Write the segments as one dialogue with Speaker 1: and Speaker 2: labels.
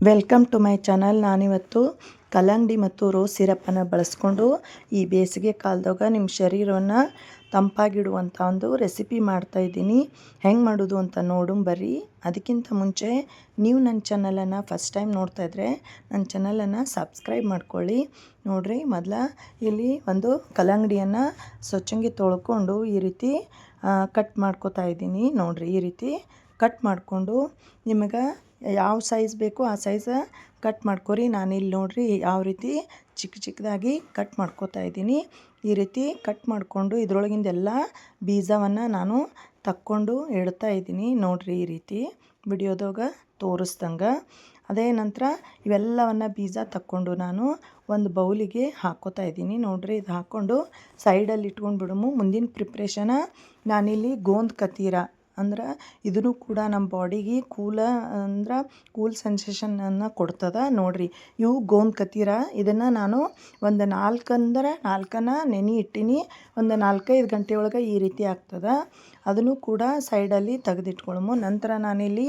Speaker 1: Welcome to my channel. ನಾನಿವತ್ತು ಕಲ್ಲಂಗಡಿ ಮತ್ತು ರೋಸ್ ಸಿರಪ್ಪನ್ನು ಬಳಸ್ಕೊಂಡು ಈ ಬೇಸಿಗೆ ಕಾಲದಾಗ ನಿಮ್ಮ ಶರೀರವನ್ನು ತಂಪಾಗಿಡುವಂಥ ಒಂದು ರೆಸಿಪಿ ಮಾಡ್ತಾಯಿದ್ದೀನಿ. ಹೆಂಗೆ ಮಾಡೋದು ಅಂತ ನೋಡೋಣ ಬರ್ರಿ. ಅದಕ್ಕಿಂತ ಮುಂಚೆ ನೀವು ನನ್ನ ಚಾನಲನ್ನು ಫಸ್ಟ್ ಟೈಮ್ ನೋಡ್ತಾಯಿದ್ರೆ ನನ್ನ ಚಾನಲನ್ನು ಸಬ್ಸ್ಕ್ರೈಬ್ ಮಾಡ್ಕೊಳ್ಳಿ. ನೋಡಿರಿ, ಮೊದಲ ಇಲ್ಲಿ ಒಂದು ಕಲ್ಲಂಗಡಿಯನ್ನು ಸ್ವಚ್ಛಂಗಿ ತೊಳ್ಕೊಂಡು ಈ ರೀತಿ ಕಟ್ ಮಾಡ್ಕೋತಾ ಇದ್ದೀನಿ. ನೋಡಿರಿ, ಈ ರೀತಿ ಕಟ್ ಮಾಡಿಕೊಂಡು ನಿಮಗೆ ಯಾವ ಸೈಜ್ ಬೇಕು ಆ ಸೈಜ್ ಕಟ್ ಮಾಡ್ಕೊರಿ. ನಾನಿಲ್ಲಿ ನೋಡಿರಿ ಯಾವ ರೀತಿ ಚಿಕ್ಕ ಚಿಕ್ಕದಾಗಿ ಕಟ್ ಮಾಡ್ಕೋತಾ ಇದ್ದೀನಿ. ಈ ರೀತಿ ಕಟ್ ಮಾಡಿಕೊಂಡು ಇದರೊಳಗಿಂದೆಲ್ಲ ಬೀಜವನ್ನು ನಾನು ತಕ್ಕೊಂಡು ಇಡ್ತಾ ಇದ್ದೀನಿ. ನೋಡಿರಿ, ಈ ರೀತಿ ವಿಡಿಯೋದಾಗ ತೋರಿಸ್ದಂಗೆ. ಅದೇ ನಂತರ ಇವೆಲ್ಲವನ್ನು ಬೀಜ ತಕ್ಕೊಂಡು ನಾನು ಒಂದು ಬೌಲಿಗೆ ಹಾಕ್ಕೋತಾ ಇದ್ದೀನಿ. ನೋಡಿರಿ, ಇದು ಹಾಕ್ಕೊಂಡು ಸೈಡಲ್ಲಿ ಇಟ್ಕೊಂಡು ಬಿಡಮು. ಮುಂದಿನ ಪ್ರಿಪ್ರೇಷನ ನಾನಿಲ್ಲಿ ಗೋಂದ್ ಕತೀರ ಅಂದ್ರೆ ಇದನ್ನು ಕೂಡ ನಮ್ಮ ಬಾಡಿಗೆ ಕೂಲ್ ಸೆನ್ಸೇಷನನ್ನು ಕೊಡ್ತದೆ. ನೋಡಿರಿ, ಇವು ಗೋಂದ್ ಕತೀರ. ಇದನ್ನು ನಾನು ಒಂದು 4 ನೆನೆ ಇಟ್ಟೀನಿ. ಒಂದು 4-5 ಗಂಟೆ ಒಳಗೆ ಈ ರೀತಿ ಆಗ್ತದೆ. ಅದನ್ನು ಕೂಡ ಸೈಡಲ್ಲಿ ತೆಗೆದಿಟ್ಕೊಳ್ಳಮು. ನಂತರ ನಾನಿಲ್ಲಿ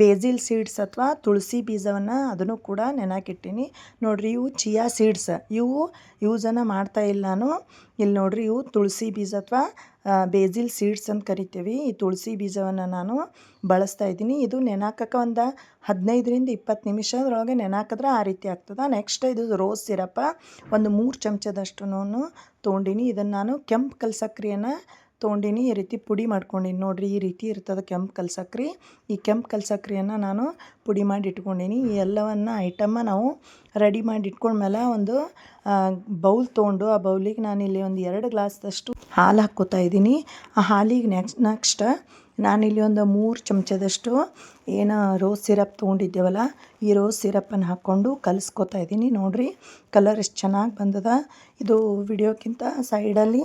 Speaker 1: ಬೇಸಿಲ್ ಸೀಡ್ಸ್ ಅಥವಾ ತುಳಸಿ ಬೀಜವನ್ನು ಅದನ್ನು ಕೂಡ ನೆನಕಿಟ್ಟೀನಿ. ನೋಡಿರಿ, ಇವು ಚಿಯಾ ಸೀಡ್ಸ್. ಇವು ಯೂಸನ್ನು ಮಾಡ್ತಾಯಿಲ್ಲ ನಾನು. ಇಲ್ಲಿ ನೋಡಿರಿ, ಇವು ತುಳಸಿ ಬೀಜ ಅಥವಾ ಬೇಸಿಲ್ ಸೀಡ್ಸ್ ಅಂತ ಕರಿತೀವಿ. ಈ ತುಳಸಿ ಬೀಜವನ್ನು ನಾನು ಬಳಸ್ತಾ ಇದ್ದೀನಿ. ಇದು ನೆನಾಕಕ್ಕೆ ಒಂದು 15-20 ನಿಮಿಷದೊಳಗೆ ನೆನಾಕಿದ್ರೆ ಆ ರೀತಿ ಆಗ್ತದೆ. ನೆಕ್ಸ್ಟ್ ಇದು ರೋಸ್ ಸಿರಪ್ಪ ಒಂದು 3 ಚಮಚದಷ್ಟು ತೊಗೊಂಡಿನಿ. ಇದನ್ನು ನಾನು ಕೆಂಪು ಕಲ್ ಸಕ್ಕರೆಯನ್ನು ತೊಗೊಂಡಿನಿ. ಈ ರೀತಿ ಪುಡಿ ಮಾಡ್ಕೊಂಡಿನಿ. ನೋಡಿರಿ, ಈ ರೀತಿ ಇರ್ತದೆ ಕೆಂಪು ಕಲ್ ಸಕ್ಕರೆ. ಈ ಕೆಂಪು ಕಲ್ ಸಕ್ಕರೆಯನ್ನು ನಾನು ಪುಡಿ ಮಾಡಿ ಇಟ್ಕೊಂಡಿನಿ. ಈ ಎಲ್ಲವನ್ನು ಐಟಮ್ಮ ನಾವು ರೆಡಿ ಮಾಡಿ ಇಟ್ಕೊಂಡ್ಮೇಲೆ ಒಂದು ಬೌಲ್ ತೊಗೊಂಡು ಆ ಬೌಲಿಗೆ ನಾನಿಲ್ಲಿ ಒಂದು 2 ಗ್ಲಾಸ್ದಷ್ಟು ಹಾಲು ಹಾಕ್ಕೋತಾ ಇದ್ದೀನಿ. ಆ ಹಾಲಿಗೆ ನೆಕ್ಸ್ಟ್ ನಾನಿಲ್ಲಿ ಒಂದು 3 ಚಮಚದಷ್ಟು ಏನು ರೋಸ್ ಸಿರಪ್ ತೊಗೊಂಡಿದ್ದೇವಲ್ಲ, ಈ ರೋಸ್ ಸಿರಪ್ಪನ್ನು ಹಾಕ್ಕೊಂಡು ಕಲಿಸ್ಕೊತಾ ಇದ್ದೀನಿ. ನೋಡಿರಿ, ಕಲರ್ ಎಷ್ಟು ಚೆನ್ನಾಗಿ ಬಂದದ. ಇದು ವಿಡಿಯೋಕ್ಕಿಂತ ಸೈಡಲ್ಲಿ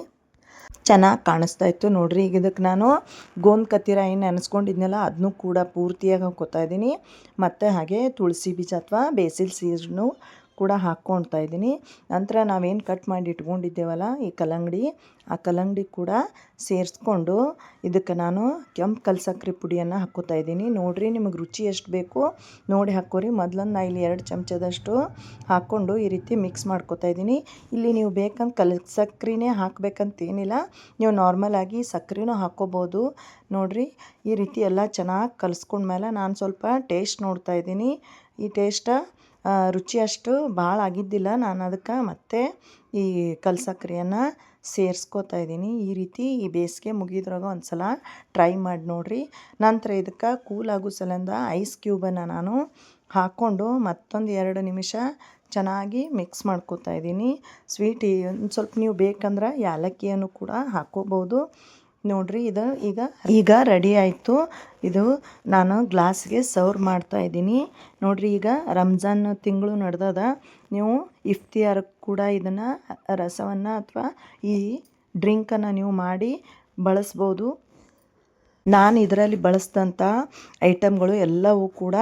Speaker 1: ಚೆನ್ನಾಗಿ ಕಾಣಿಸ್ತಾ ಇತ್ತು. ನೋಡಿರಿ, ಈಗ ಇದಕ್ಕೆ ನಾನು ಗೋಂದ್ ಕತೀರ ಏನು ನೆನೆಸ್ಕೊಂಡಿದ್ನಲ್ಲ ಅದನ್ನೂ ಕೂಡ ಪೂರ್ತಿಯಾಗಿ ಹಾಕ್ಕೋತಾ ಇದ್ದೀನಿ. ಮತ್ತು ಹಾಗೆ ತುಳಸಿ ಬೀಜ ಅಥವಾ ಬೇಸಿಲ್ ಸೀಡ್ಸ್ನು ಕೂಡ ಹಾಕ್ಕೊಳ್ತಾ ಇದ್ದೀನಿ. ನಂತರ ನಾವೇನು ಕಟ್ ಮಾಡಿ ಇಟ್ಕೊಂಡಿದ್ದೇವಲ್ಲ ಈ ಕಲ್ಲಂಗಡಿ, ಆ ಕಲ್ಲಂಗಡಿ ಕೂಡ ಸೇರಿಸ್ಕೊಂಡು ಇದಕ್ಕೆ ನಾನು ಕೆಂಪು ಕಲ್ ಸಕ್ಕರೆ ಪುಡಿಯನ್ನು ಹಾಕ್ಕೋತಾ ಇದ್ದೀನಿ. ನೋಡಿರಿ, ನಿಮಗೆ ರುಚಿ ಎಷ್ಟು ಬೇಕು ನೋಡಿ ಹಾಕ್ಕೋರಿ. ಮೊದಲೊಂದು ನಾ ಇಲ್ಲಿ 2 ಚಮಚದಷ್ಟು ಹಾಕ್ಕೊಂಡು ಈ ರೀತಿ ಮಿಕ್ಸ್ ಮಾಡ್ಕೋತಾ ಇದ್ದೀನಿ. ಇಲ್ಲಿ ನೀವು ಬೇಕಂತ ಕಲ್ ಸಕ್ಕರೆನೇ ಹಾಕಬೇಕಂತೇನಿಲ್ಲ, ನೀವು ನಾರ್ಮಲಾಗಿ ಸಕ್ಕರೆನೂ ಹಾಕ್ಕೋಬೋದು. ನೋಡಿರಿ, ಈ ರೀತಿ ಎಲ್ಲ ಚೆನ್ನಾಗಿ ಕಲಿಸ್ಕೊಂಡ್ಮೇಲೆ ನಾನು ಸ್ವಲ್ಪ ಟೇಸ್ಟ್ ನೋಡ್ತಾ ಇದ್ದೀನಿ. ಈ ಟೇಸ್ಟ ರುಚಿ ಅಷ್ಟು ಭಾಳ ಆಗಿದ್ದಿಲ್ಲ. ನಾನು ಅದಕ್ಕೆ ಮತ್ತೆ ಈ ಕಲ್ ಸಕ್ಕರೆಯನ್ನು ಸೇರಿಸ್ಕೋತಾ ಇದ್ದೀನಿ. ಈ ರೀತಿ ಈ ಬೇಸಿಗೆ ಮುಗಿದ್ರಾಗ ಒಂದು ಸಲ ಟ್ರೈ ಮಾಡಿ ನೋಡಿರಿ. ನಂತರ ಇದಕ್ಕೆ ಕೂಲ್ ಆಗೋ ಸಲಿಂದ ಐಸ್ ಕ್ಯೂಬನ್ನು ನಾನು ಹಾಕ್ಕೊಂಡು ಮತ್ತೊಂದು 2 ನಿಮಿಷ ಚೆನ್ನಾಗಿ ಮಿಕ್ಸ್ ಮಾಡ್ಕೋತಾ ಇದ್ದೀನಿ. ಸ್ವೀಟ್ ಒಂದು ಸ್ವಲ್ಪ ನೀವು ಬೇಕಂದ್ರೆ ಯಾಲಕ್ಕಿಯನ್ನು ಕೂಡ ಹಾಕ್ಕೋಬೋದು. ನೋಡಿರಿ, ಇದು ಈಗ ರೆಡಿ ಆಯಿತು. ಇದು ನಾನು ಗ್ಲಾಸ್ಗೆ ಸರ್ವ್ ಮಾಡ್ತಾ ಇದ್ದೀನಿ. ನೋಡಿರಿ, ಈಗ ರಂಜಾನ್ ತಿಂಗಳು ನಡೆದದ. ನೀವು ಇಫ್ತಿಯಾರಕ್ಕೆ ಕೂಡ ಇದನ್ನು ರಸವನ್ನು ಅಥವಾ ಈ ಡ್ರಿಂಕನ್ನು ನೀವು ಮಾಡಿ ಬಳಸ್ಬೋದು. ನಾನು ಇದರಲ್ಲಿ ಬಳಸಿದಂಥ ಐಟಮ್ಗಳು ಎಲ್ಲವೂ ಕೂಡ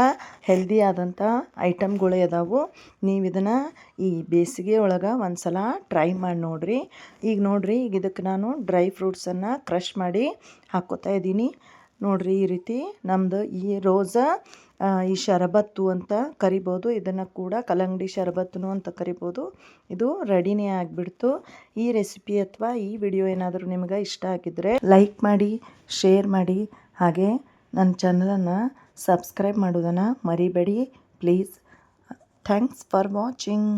Speaker 1: ಹೆಲ್ದಿ ಆದಂಥ ಐಟಮ್ಗಳೇ ಅದಾವು. ನೀವು ಇದನ್ನು ಈ ಬೇಸಿಗೆ ಒಳಗೆ ಒಂದು ಸಲ ಟ್ರೈ ಮಾಡಿ ನೋಡಿರಿ. ಈಗ ನೋಡಿರಿ, ಈಗ ಇದಕ್ಕೆ ನಾನು ಡ್ರೈ ಫ್ರೂಟ್ಸನ್ನು ಕ್ರಷ್ ಮಾಡಿ ಹಾಕ್ಕೋತಾ ಇದ್ದೀನಿ. ನೋಡಿರಿ, ಈ ರೀತಿ ನಮ್ಮದು ಈ ರೋಸ ಈ ಶರಬತ್ತು ಅಂತ ಕರಿಬೋದು. ಇದನ್ನು ಕೂಡ ಕಲ್ಲಂಗಡಿ ಶರಬತ್ತು ಅಂತ ಕರಿಬೋದು. ಇದು ರೆಡಿನೇ ಆಗಿಬಿಡ್ತು. ಈ ರೆಸಿಪಿ ಅಥವಾ ಈ ವಿಡಿಯೋ ಏನಾದರೂ ನಿಮಗೆ ಇಷ್ಟ ಆಗಿದ್ದರೆ ಲೈಕ್ ಮಾಡಿ, ಶೇರ್ ಮಾಡಿ, ಹಾಗೆ ನನ್ನ ಚಾನಲನ್ನು ಸಬ್ಸ್ಕ್ರೈಬ್ ಮಾಡೋದನ್ನು ಮರಿಬೇಡಿ ಪ್ಲೀಸ್. Thanks for watching.